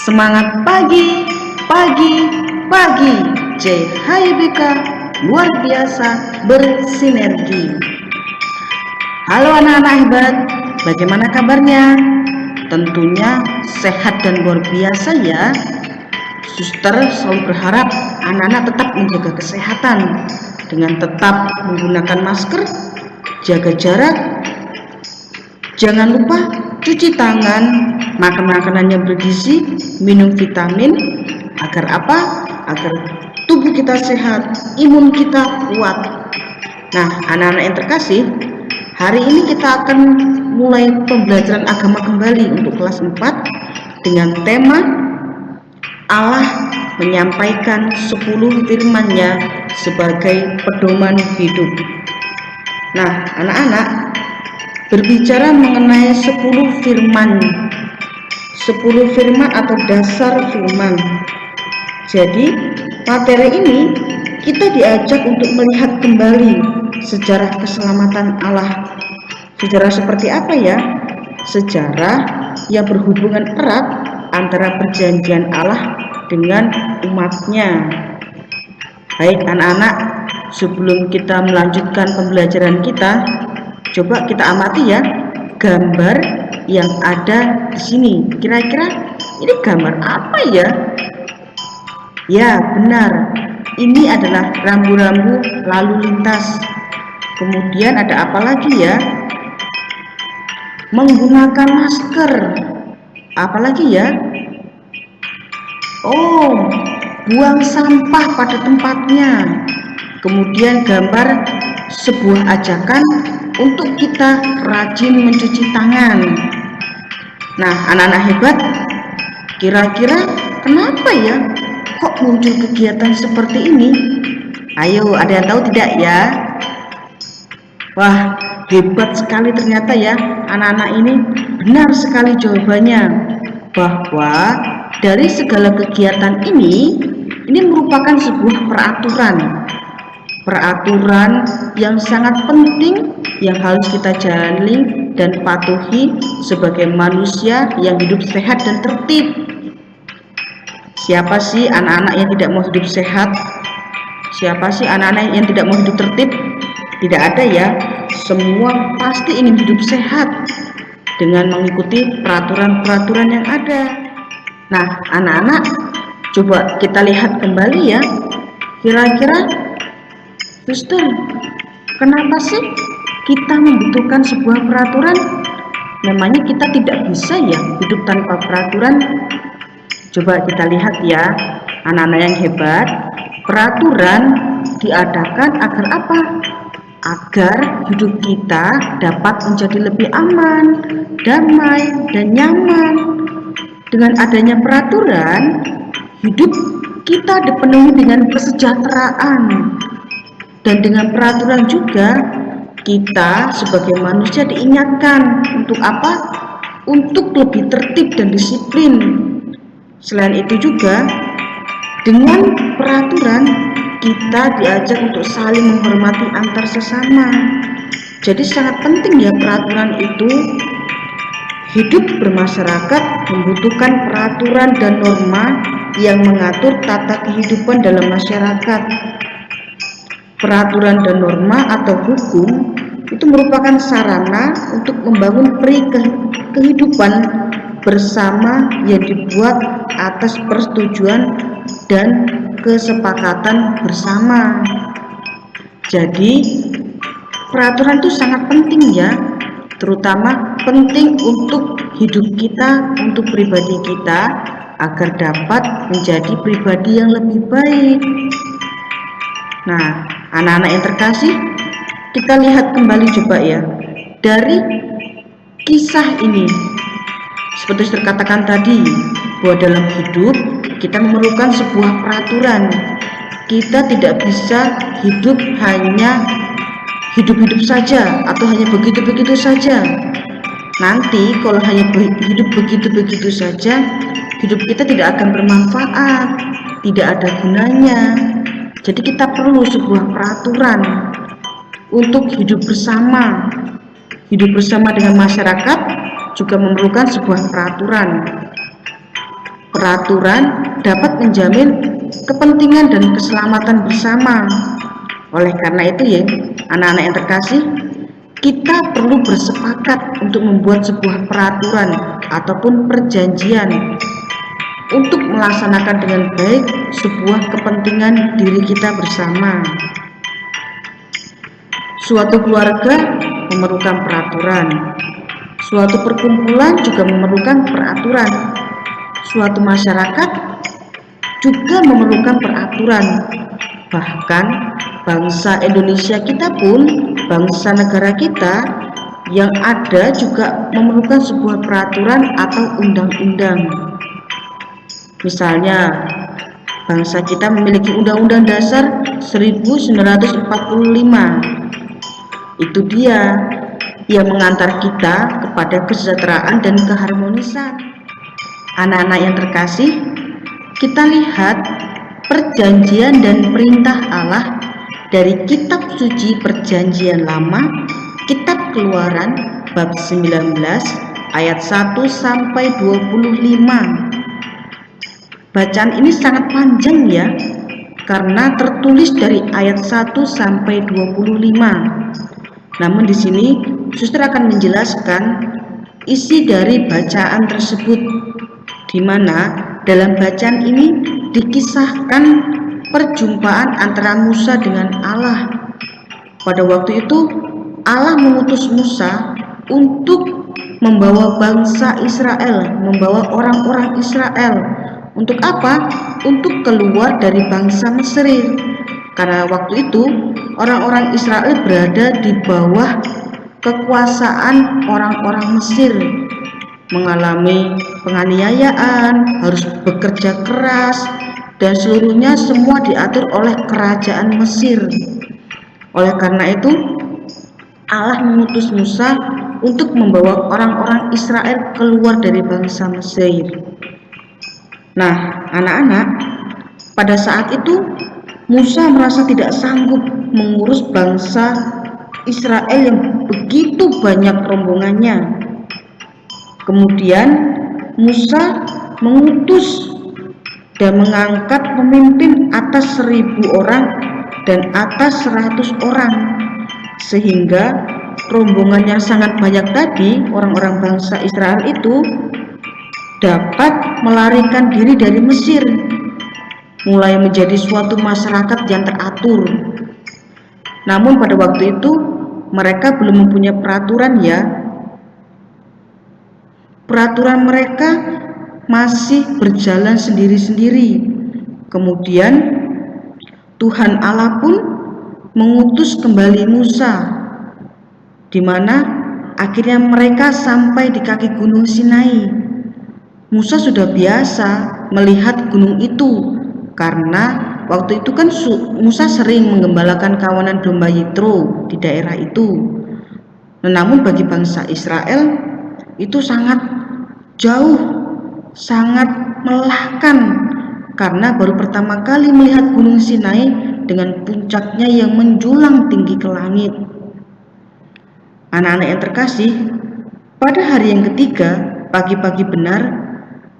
Semangat pagi, pagi, pagi. CHYBK luar biasa bersinergi. Halo anak-anak hebat, bagaimana kabarnya? Tentunya sehat dan luar biasa ya. Suster selalu berharap anak-anak tetap menjaga kesehatan dengan tetap menggunakan masker, jaga jarak, jangan lupa cuci tangan, makan makanan yang bergizi, minum vitamin, agar apa? Agar tubuh kita sehat, imun kita kuat. Nah, anak-anak yang terkasih, hari ini kita akan mulai pembelajaran agama kembali untuk kelas 4 dengan tema Allah menyampaikan 10 firman-Nya sebagai pedoman hidup. Nah, anak-anak, berbicara mengenai 10 firman atau dasar firman. Jadi materi ini kita diajak untuk melihat kembali sejarah keselamatan Allah. Sejarah seperti apa ya? Sejarah yang berhubungan erat antara perjanjian Allah dengan umatnya. Baik anak-anak, sebelum kita melanjutkan pembelajaran kita, coba kita amati ya gambar yang ada di sini. Kira-kira ini gambar apa ya? Ya, benar. Ini adalah rambu-rambu lalu lintas. Kemudian ada apa lagi ya? Menggunakan masker. Apalagi ya? Oh, buang sampah pada tempatnya. Kemudian gambar sebuah ajakan untuk kita rajin mencuci tangan. Nah, anak-anak hebat, kira-kira kenapa ya kok muncul kegiatan seperti ini? Ayo, ada yang tahu tidak ya? Wah, hebat sekali ternyata ya anak-anak ini. Benar sekali jawabannya, bahwa dari segala kegiatan ini merupakan sebuah peraturan yang sangat penting yang harus kita jalani dan patuhi sebagai manusia yang hidup sehat dan tertib. Siapa sih anak-anak yang tidak mau hidup sehat? Siapa sih anak-anak yang tidak mau hidup tertib? Tidak ada ya. Semua pasti ingin hidup sehat dengan mengikuti peraturan-peraturan yang ada. Nah, anak-anak, coba kita lihat kembali ya. Kira-kira Suster, kenapa sih kita membutuhkan sebuah peraturan? Memangnya kita tidak bisa ya hidup tanpa peraturan? Coba kita lihat ya, anak-anak yang hebat. Peraturan diadakan agar apa? Agar hidup kita dapat menjadi lebih aman, damai, dan nyaman. Dengan adanya peraturan, hidup kita dipenuhi dengan kesejahteraan. Dan dengan peraturan juga kita sebagai manusia diingatkan untuk apa? Untuk lebih tertib dan disiplin. Selain itu juga dengan peraturan kita diajak untuk saling menghormati antar sesama. Jadi sangat penting ya peraturan itu. Hidup bermasyarakat membutuhkan peraturan dan norma yang mengatur tata kehidupan dalam masyarakat. Peraturan dan norma atau hukum itu merupakan sarana untuk membangun kehidupan bersama yang dibuat atas persetujuan dan kesepakatan bersama. Jadi peraturan itu sangat penting ya, terutama penting untuk hidup kita, untuk pribadi kita, agar dapat menjadi pribadi yang lebih baik. Nah, anak-anak yang terkasih, kita lihat kembali coba ya dari kisah ini. Seperti terkatakan tadi, bahwa dalam hidup kita memerlukan sebuah peraturan. Kita tidak bisa hidup hanya hidup-hidup saja atau hanya begitu-begitu saja. Nanti kalau hanya hidup begitu-begitu saja, hidup kita tidak akan bermanfaat, tidak ada gunanya. Jadi kita perlu sebuah peraturan untuk hidup bersama. Hidup bersama dengan masyarakat juga memerlukan sebuah peraturan. Peraturan dapat menjamin kepentingan dan keselamatan bersama. Oleh karena itu ya, anak-anak yang terkasih, kita perlu bersepakat untuk membuat sebuah peraturan ataupun perjanjian untuk melaksanakan dengan baik sebuah kepentingan diri kita bersama. Suatu keluarga memerlukan peraturan, suatu perkumpulan juga memerlukan peraturan, suatu masyarakat juga memerlukan peraturan. Bahkan bangsa Indonesia kita pun, bangsa negara kita yang ada juga memerlukan sebuah peraturan atau undang-undang. Misalnya, bangsa kita memiliki Undang-Undang Dasar 1945. Itu dia yang mengantar kita kepada kesejahteraan dan keharmonisan. Anak-anak yang terkasih, kita lihat perjanjian dan perintah Allah dari kitab suci Perjanjian Lama, kitab Keluaran bab 19 ayat 1 sampai 25. Bacaan ini sangat panjang ya, karena tertulis dari ayat 1 sampai 25. Namun di sini suster akan menjelaskan isi dari bacaan tersebut, di mana dalam bacaan ini dikisahkan perjumpaan antara Musa dengan Allah. Pada waktu itu Allah mengutus Musa untuk membawa bangsa Israel, membawa orang-orang Israel. Untuk apa? Untuk keluar dari bangsa Mesir. Karena waktu itu orang-orang Israel berada di bawah kekuasaan orang-orang Mesir, mengalami penganiayaan, harus bekerja keras, dan seluruhnya semua diatur oleh kerajaan Mesir. Oleh karena itu Allah mengutus Musa untuk membawa orang-orang Israel keluar dari bangsa Mesir. Nah, anak-anak, pada saat itu Musa merasa tidak sanggup mengurus bangsa Israel yang begitu banyak rombongannya. Kemudian Musa mengutus dan mengangkat pemimpin atas 1.000 orang dan atas 100 orang, sehingga rombongan yang sangat banyak tadi, orang-orang bangsa Israel itu dapat melarikan diri dari Mesir, mulai menjadi suatu masyarakat yang teratur. Namun pada waktu itu mereka belum mempunyai peraturan ya. Peraturan mereka masih berjalan sendiri-sendiri. Kemudian Tuhan Allah pun mengutus kembali Musa, di mana akhirnya mereka sampai di kaki gunung Sinai. Musa sudah biasa melihat gunung itu, karena waktu itu kan Musa sering menggembalakan kawanan domba Yitro di daerah itu. Namun bagi bangsa Israel itu sangat jauh, sangat melelahkan, karena baru pertama kali melihat gunung Sinai dengan puncaknya yang menjulang tinggi ke langit. Anak-anak yang terkasih, pada hari yang ketiga, pagi-pagi benar,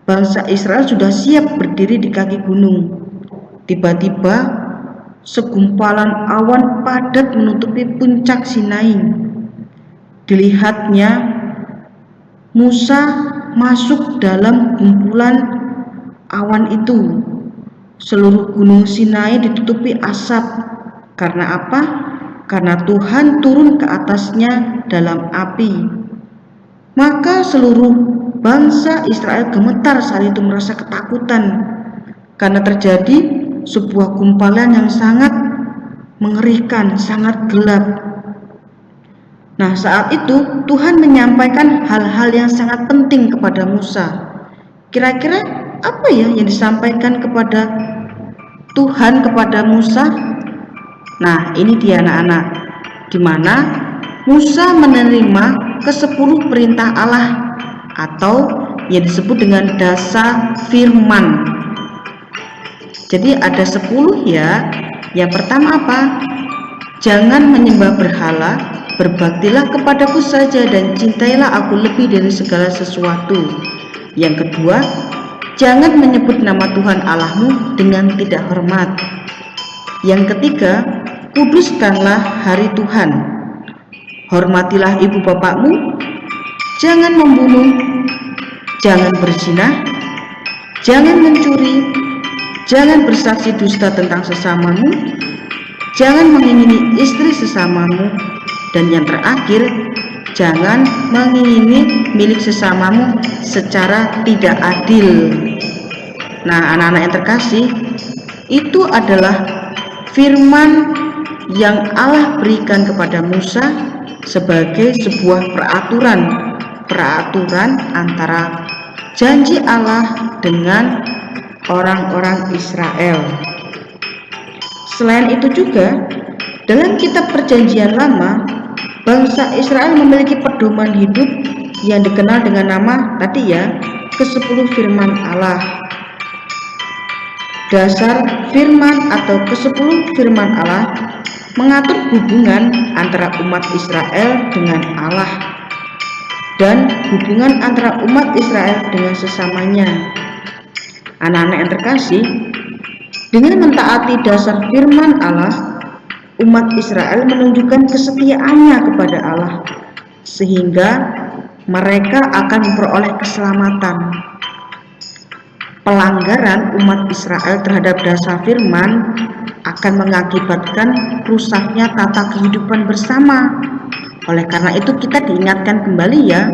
bangsa Israel sudah siap berdiri di kaki gunung. Tiba-tiba segumpalan awan padat menutupi puncak Sinai. Dilihatnya Musa masuk dalam kumpulan awan itu. Seluruh gunung Sinai ditutupi asap. Karena apa? Karena Tuhan turun ke atasnya dalam api. Maka seluruh bangsa Israel gemetar saat itu, merasa ketakutan karena terjadi sebuah gumpalan yang sangat mengerikan, sangat gelap. Nah, saat itu Tuhan menyampaikan hal-hal yang sangat penting kepada Musa. Kira-kira apa ya yang disampaikan kepada Tuhan kepada Musa? Nah, ini dia anak-anak, di mana Musa menerima ke-10 perintah Allah, atau yang disebut dengan dasa firman. Jadi ada 10 ya. Yang pertama apa? Jangan menyembah berhala, berbaktilah kepadaku saja dan cintailah aku lebih dari segala sesuatu. Yang kedua, jangan menyebut nama Tuhan Allahmu dengan tidak hormat. Yang ketiga, kuduskanlah hari Tuhan. Hormatilah ibu bapakmu, jangan membunuh, jangan berzina, jangan mencuri, jangan bersaksi dusta tentang sesamamu, jangan mengingini istri sesamamu, dan yang terakhir, jangan mengingini milik sesamamu secara tidak adil. Nah, anak-anak yang terkasih, itu adalah firman yang Allah berikan kepada Musa sebagai sebuah peraturan antara janji Allah dengan orang-orang Israel. Selain itu juga, dalam kitab Perjanjian Lama, bangsa Israel memiliki pedoman hidup yang dikenal dengan nama tadi ya, ke-10 firman Allah. Dasar firman atau ke-10 firman Allah mengatur hubungan antara umat Israel dengan Allah dan hubungan antara umat Israel dengan sesamanya. Anak-anak yang terkasih, dengan mentaati dasar firman Allah, umat Israel menunjukkan kesetiaannya kepada Allah, sehingga mereka akan memperoleh keselamatan. Pelanggaran umat Israel terhadap dasar firman akan mengakibatkan rusaknya tata kehidupan bersama. Oleh karena itu kita diingatkan kembali ya,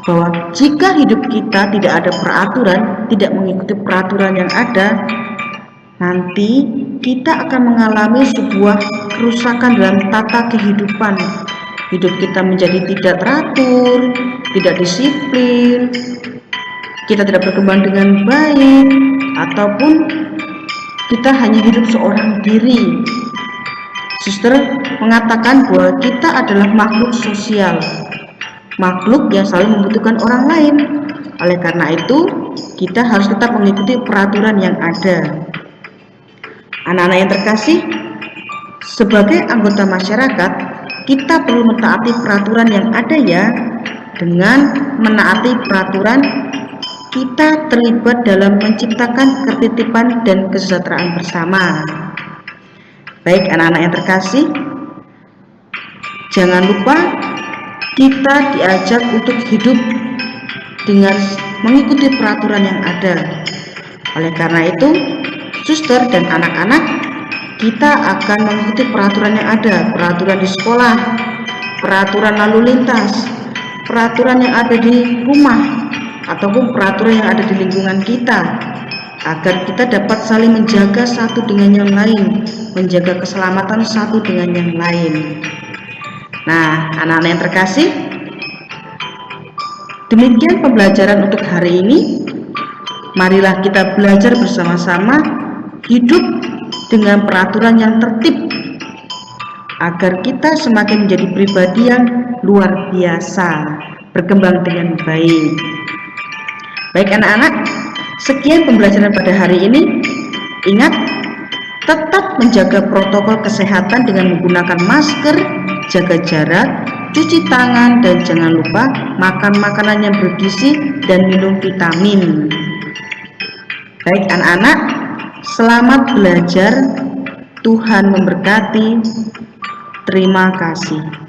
bahwa jika hidup kita tidak ada peraturan, tidak mengikuti peraturan yang ada, nanti kita akan mengalami sebuah kerusakan dalam tata kehidupan. Hidup kita menjadi tidak teratur, tidak disiplin, kita tidak berkembang dengan baik, ataupun kita hanya hidup seorang diri. Suster mengatakan bahwa kita adalah makhluk sosial, makhluk yang selalu membutuhkan orang lain. Oleh karena itu, kita harus tetap mengikuti peraturan yang ada. Anak-anak yang terkasih, sebagai anggota masyarakat, kita perlu mentaati peraturan yang ada ya. Dengan menaati peraturan, kita terlibat dalam menciptakan ketertiban dan kesejahteraan bersama. Baik anak-anak yang terkasih, jangan lupa kita diajak untuk hidup dengan mengikuti peraturan yang ada. Oleh karena itu, suster dan anak-anak, kita akan mengikuti peraturan yang ada, peraturan di sekolah, peraturan lalu lintas, peraturan yang ada di rumah, ataupun peraturan yang ada di lingkungan kita, agar kita dapat saling menjaga satu dengan yang lain, menjaga keselamatan satu dengan yang lain. Nah, anak-anak yang terkasih, demikian pembelajaran untuk hari ini. Marilah kita belajar bersama-sama hidup dengan peraturan yang tertib, agar kita semakin menjadi pribadi yang luar biasa, berkembang dengan baik. Baik anak-anak, sekian pembelajaran pada hari ini. Ingat, tetap menjaga protokol kesehatan dengan menggunakan masker, jaga jarak, cuci tangan, dan jangan lupa makan makanan yang bergizi dan minum vitamin. Baik anak-anak, selamat belajar. Tuhan memberkati. Terima kasih.